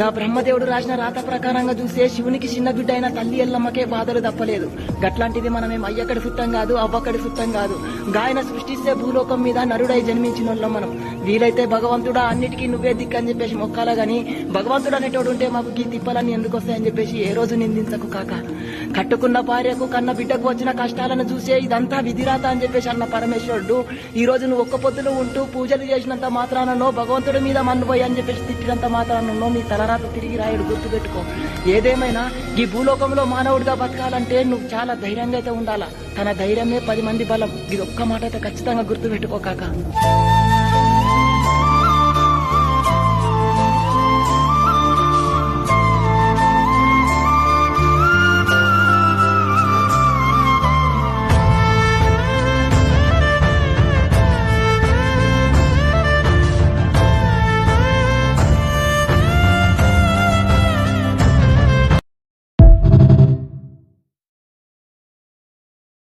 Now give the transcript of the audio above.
గా బ్రహ్మదేవుడు రాసిన రాత ప్రకారంగా చూస్తే శివునికి చిన్న బిడ్డ అయిన తల్లి ఎల్లమ్మకే బాధలు తప్పలేదు. గట్లాంటిది మనమేం అయ్యక్కడి సుత్తం కాదు, అవ్వక్కడి సుత్తం కాదు. గాయన సృష్టిస్తే భూలోకం మీద నరుడై జన్మించిన వాళ్ళం మనం. వీలైతే భగవంతుడా అన్నిటికీ నువ్వే దిక్కని చెప్పేసి మొక్కాలా గాని భగవంతుడు అనేటోడు ఉంటే మాకు ఈ తిప్పలన్నీ ఎందుకు వస్తాయని చెప్పేసి ఏ రోజు నిందించకు కాక. కట్టుకున్న భార్యకు కన్న బిడ్డకు వచ్చిన కష్టాలను చూసే ఇదంతా విధిరాత అని చెప్పేసి అన్న పరమేశ్వరుడు ఈ రోజు నువ్వు ఒక్క పొద్దులు ఉంటూ పూజలు చేసినంత మాత్రానో భగవంతుడి మీద మన్నుపోయి అని చెప్పేసి తిట్టినంత మాత్రానో నీ తలరాత తిరిగి రాయుడు గుర్తుపెట్టుకో. ఏదేమైనా ఈ భూలోకంలో మానవుడిగా బతకాలంటే నువ్వు చాలా ధైర్యంగా అయితే ఉండాలా. తన ధైర్యమే 10 మంది బలం. ఇది ఒక్క మాట అయితే ఖచ్చితంగా గుర్తుపెట్టుకో కాక.